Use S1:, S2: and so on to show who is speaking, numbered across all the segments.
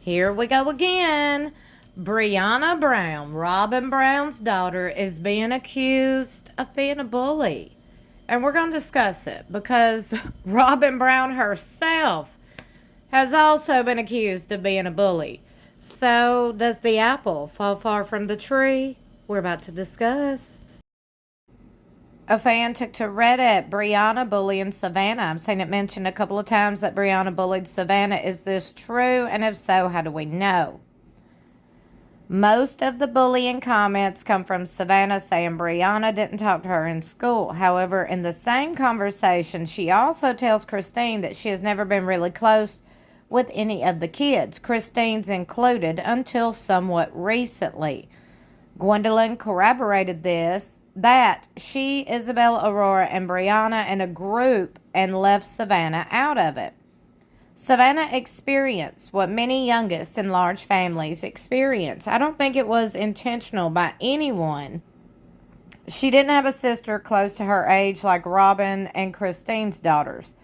S1: Here we go again. Brianna Brown, Robyn Brown's daughter, is being accused of being a bully. And we're going to discuss it because Robyn Brown herself has also been accused of being a bully. So, does the apple fall far from the tree? We're about to discuss. A fan took to Reddit, Brianna bullying Savannah. I've seen it mentioned a couple of times that Brianna bullied Savannah. Is this true? And if so, how do we know? Most of the bullying comments come from Savannah saying Brianna didn't talk to her in school. However, in the same conversation, she also tells Christine that she has never been really close with any of the kids, Christine's included, until somewhat recently. Gwendolyn corroborated this, that she, Isabel, Aurora, and Brianna in a group and left Savannah out of it. Savannah experienced what many youngest in large families experience. I don't think it was intentional by anyone. She didn't have a sister close to her age like Robyn and Christine's daughters.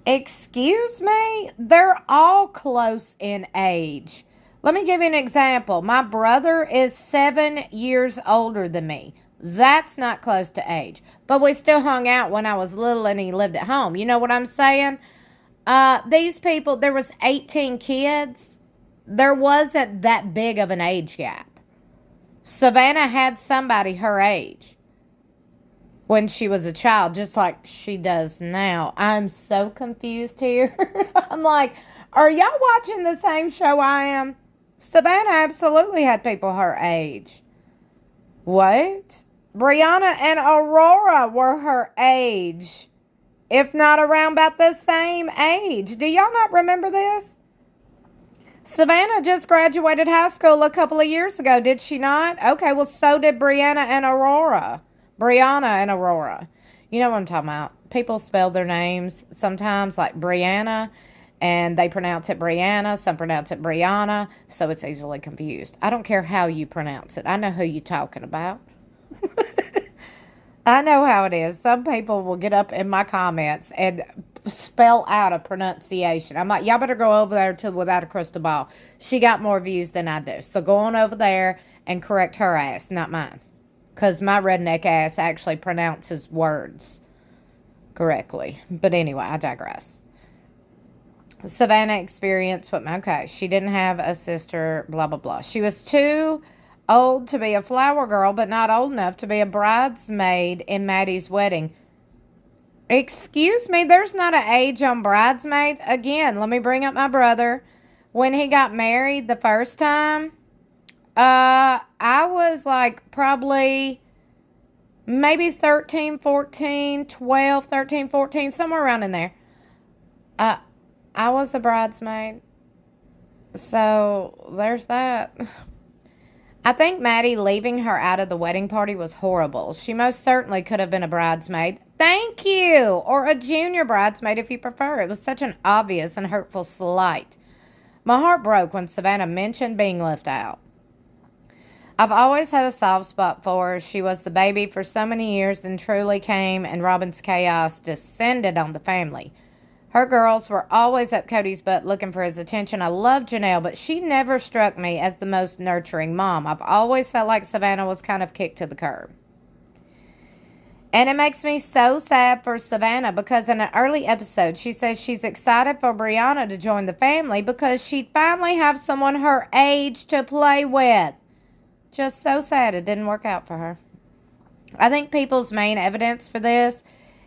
S1: Excuse me? They're all close in age. Let me give you an example. My brother is 7 years older than me. That's not close to age. But we still hung out when I was little and he lived at home. You know what I'm saying? These people, there was 18 kids. There wasn't that big of an age gap. Savannah had somebody her age when she was a child, just like she does now. I'm so confused here. I'm like, are y'all watching the same show I am? Savannah absolutely had people her age. What? Brianna and Aurora were her age, if not around about the same age. Do y'all not remember this? Savannah just graduated high school a couple of years ago, did she not? Okay, well, so did Brianna and Aurora. Brianna and Aurora. You know what I'm talking about. People spell their names sometimes like Brianna, and they pronounce it Brianna. Some pronounce it Brianna, so it's easily confused. I don't care how you pronounce it. I know who you're talking about. I know how it is. Some people will get up in my comments and spell out a pronunciation. I'm like, y'all better go over there to Without a Crystal Ball. She got more views than I do. So go on over there and correct her ass, not mine. Because my redneck ass actually pronounces words correctly. But anyway, I digress. Savannah experienced what? Okay, she didn't have a sister, blah, blah, blah. She was too old to be a flower girl, but not old enough to be a bridesmaid in Maddie's wedding. Excuse me, there's not an age on bridesmaids. Again, let me bring up my brother. When he got married the first time, I was like probably maybe 13, 14, 12, 13, 14, somewhere around in there. I was a bridesmaid. So there's that. I think Maddie leaving her out of the wedding party was horrible. She most certainly could have been a bridesmaid. Thank you. Or a junior bridesmaid if you prefer. It was such an obvious and hurtful slight. My heart broke when Savannah mentioned being left out. I've always had a soft spot for her. She was the baby for so many years and truly came, and Robyn's chaos descended on the family. Her girls were always up Kody's butt looking for his attention. I love Janelle, but she never struck me as the most nurturing mom. I've always felt like Savannah was kind of kicked to the curb. And it makes me so sad for Savannah because in an early episode, she says she's excited for Brianna to join the family because she'd finally have someone her age to play with. Just so sad it didn't work out for her. I think people's main evidence for this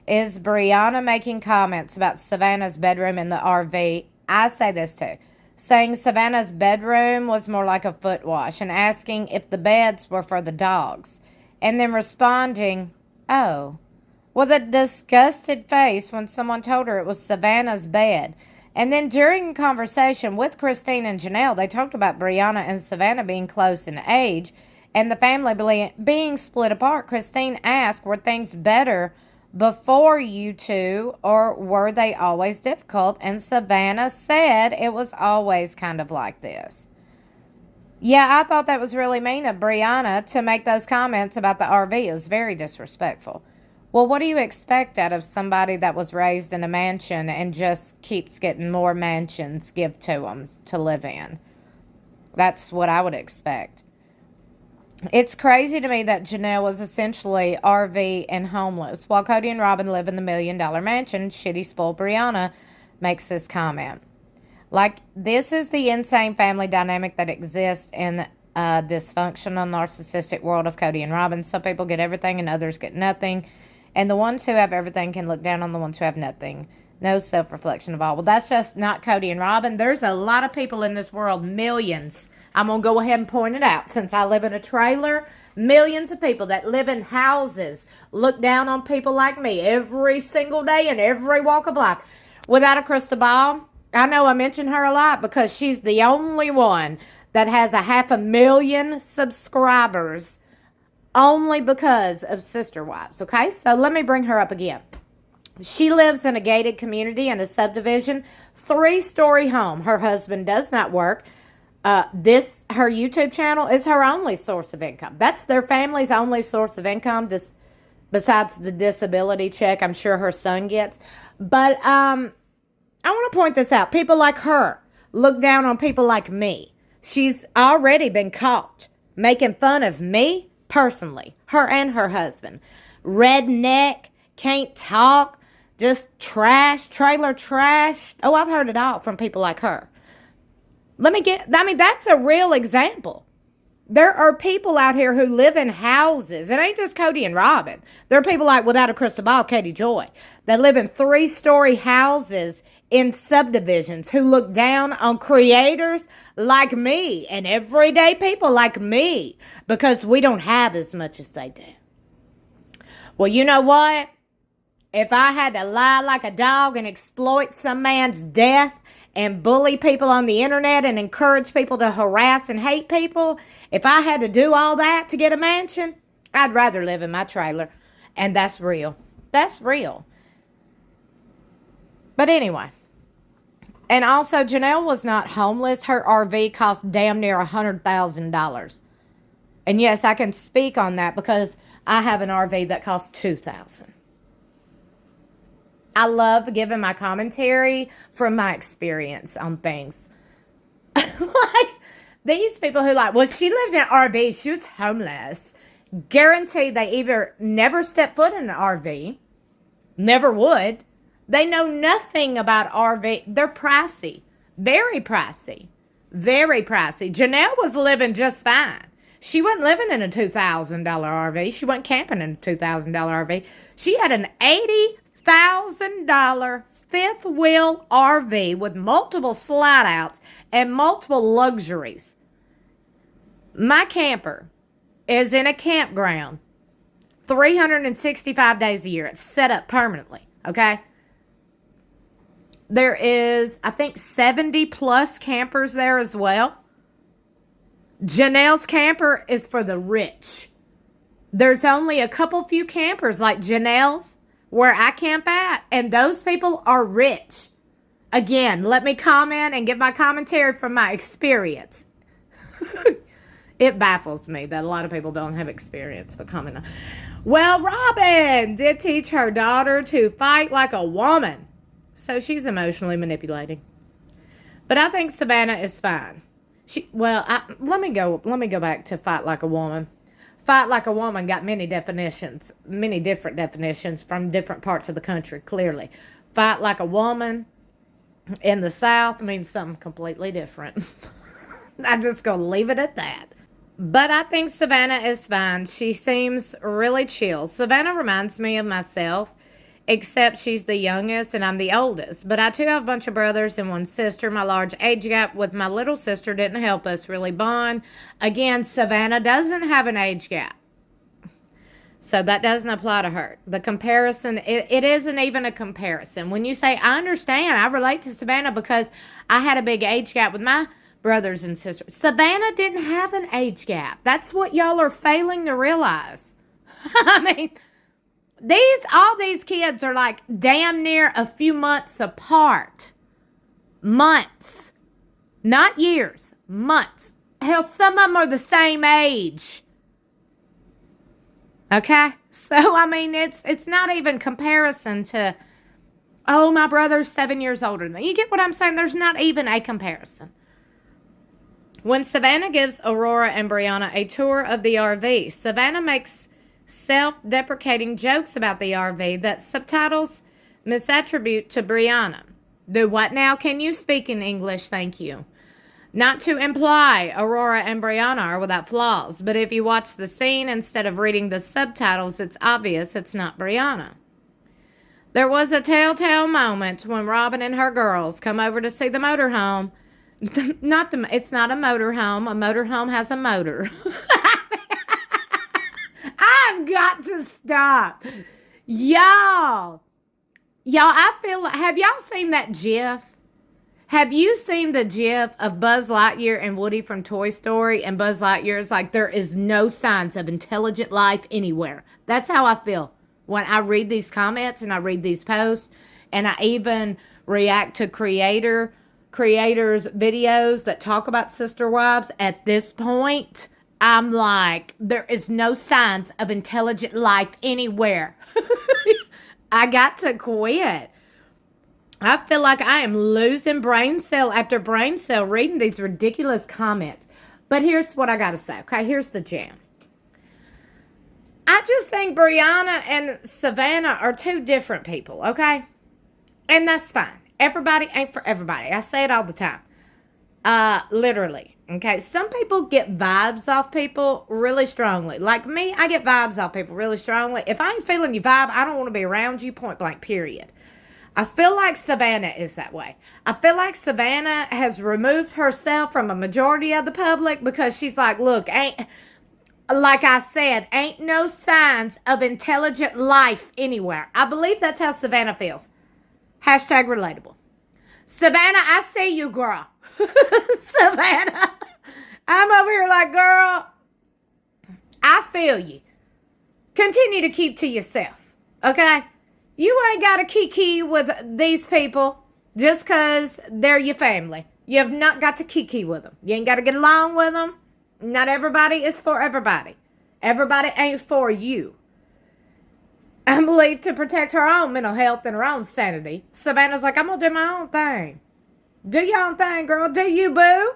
S1: is Brianna making comments about Savannah's bedroom in the RV. I say this too. Saying Savannah's bedroom was more like a foot wash and asking if the beds were for the dogs. And then responding, oh, with a disgusted face when someone told her it was Savannah's bed. And then during a conversation with Christine and Janelle, they talked about Brianna and Savannah being close in age and the family being split apart. Christine asked, were things better before you two, or were they always difficult? And Savannah said it was always kind of like this. Yeah, I thought that was really mean of Brianna to make those comments about the RV. It was very disrespectful. Well, what do you expect out of somebody that was raised in a mansion and just keeps getting more mansions give to them to live in? That's what I would expect. It's crazy to me that Janelle was essentially RV and homeless, while Kody and Robyn live in the $1 million mansion. Shitty spoiled Brianna makes this comment. Like, this is the insane family dynamic that exists in a dysfunctional, narcissistic world of Kody and Robyn. Some people get everything and others get nothing. And the ones who have everything can look down on the ones who have nothing. No self-reflection of all. Well, that's just not Kody and Robyn. There's a lot of people in this world, millions. I'm going to go ahead and point it out. Since I live in a trailer, millions of people that live in houses look down on people like me every single day in every walk of life. Without a crystal ball, I know I mention her a lot because she's the only one that has 500,000 subscribers only because of Sister Wives, okay? So let me bring her up again. She lives in a gated community in a subdivision, 3-story home. Her husband does not work. Her YouTube channel is her only source of income. That's their family's only source of income, just besides the disability check I'm sure her son gets. But I want to point this out. People like her look down on people like me. She's already been caught making fun of me personally, her and her husband. Redneck, can't talk, just trash, trailer trash. Oh, I've heard it all from people like her. That's a real example. There are people out here who live in houses. It ain't just Kody and Robyn. There are people like, without a crystal ball, Katie Joy, that live in 3-story houses in subdivisions who look down on creators like me and everyday people like me because we don't have as much as they do. Well, you know what? If I had to lie like a dog and exploit some man's death and bully people on the internet and encourage people to harass and hate people, if I had to do all that to get a mansion, I'd rather live in my trailer. And that's real. That's real. But anyway. And also, Janelle was not homeless. Her RV cost damn near $100,000. And yes, I can speak on that because I have an RV that costs $2,000. I love giving my commentary from my experience on things. Like, these people who well, she lived in an RV. She was homeless. Guaranteed they either never stepped foot in an RV, never would. They know nothing about RV. They're pricey. Very pricey. Very pricey. Janelle was living just fine. She wasn't living in a $2,000 RV. She wasn't camping in a $2,000 RV. She had an $80,000 fifth wheel RV with multiple slide outs and multiple luxuries. My camper is in a campground 365 days a year. It's set up permanently, okay? There is, I think, 70 plus campers there as well. Janelle's camper is for the rich. There's only a couple few campers like Janelle's where I camp at, and those people are rich. Again, let me comment and give my commentary from my experience. It baffles me that a lot of people don't have experience, but comment on. Well, Robyn did teach her daughter to fight like a woman. So she's emotionally manipulating. But I think Savannah is fine. Let me go back to fight like a woman. Fight like a woman got many definitions, many different definitions from different parts of the country, clearly. Fight like a woman in the South means something completely different. I'm just going to leave it at that. But I think Savannah is fine. She seems really chill. Savannah reminds me of myself, except she's the youngest and I'm the oldest. But I too have a bunch of brothers and one sister. My large age gap with my little sister didn't help us really bond. Again, Savannah doesn't have an age gap. So that doesn't apply to her. The comparison, it isn't even a comparison. When you say, I understand, I relate to Savannah because I had a big age gap with my brothers and sisters. Savannah didn't have an age gap. That's what y'all are failing to realize. I mean, all these kids are like damn near a few months apart. Months. Not years. Months. Hell, some of them are the same age. Okay? So, I mean, it's not even comparison to, oh, my brother's 7 years older than me. You get what I'm saying? There's not even a comparison. When Savannah gives Aurora and Brianna a tour of the RV, Savannah makes self-deprecating jokes about the RV that subtitles misattribute to Brianna. Do what now? Can you speak in English? Thank you. Not to imply Aurora and Brianna are without flaws, but if you watch the scene instead of reading the subtitles, it's obvious it's not Brianna. There was a telltale moment when Robyn and her girls come over to see the motorhome. It's not a motorhome. A motorhome has a motor. I've got to stop. Y'all, I feel like, have y'all seen that GIF? Have you seen the GIF of Buzz Lightyear and Woody from Toy Story? And Buzz Lightyear is like, there is no signs of intelligent life anywhere. That's how I feel when I read these comments and I read these posts. And I even react to creators' videos that talk about sister wives. At this point, I'm like, there is no signs of intelligent life anywhere. I got to quit. I feel like I am losing brain cell after brain cell reading these ridiculous comments. But here's what I got to say. Okay, here's the jam. I just think Brianna and Savannah are two different people, okay? And that's fine. Everybody ain't for everybody. I say it all the time. Literally. Okay, some people get vibes off people really strongly. Like me, I get vibes off people really strongly. If I ain't feeling your vibe, I don't want to be around you, point blank, period. I feel like Savannah is that way. I feel like Savannah has removed herself from a majority of the public because she's like, look, like I said, ain't no signs of intelligent life anywhere. I believe that's how Savannah feels. Hashtag relatable. Savannah, I see you, girl. Savannah, I'm over here like, girl, I feel you. Continue to keep to yourself, okay? You ain't got to kiki with these people just because they're your family. You have not got to kiki with them. You ain't got to get along with them. Not everybody is for everybody. Everybody ain't for you. I believe to protect her own mental health and her own sanity, Savannah's like, I'm going to do my own thing. Do your own thing, girl. Do you, boo?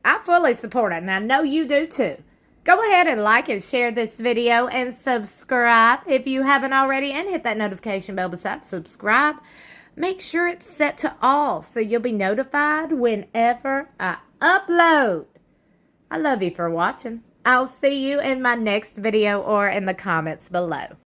S1: I fully support it, and I know you do too. Go ahead and like and share this video and subscribe if you haven't already, and hit that notification bell beside subscribe. Make sure it's set to all so you'll be notified whenever I upload. I love you for watching. I'll see you in my next video or in the comments below.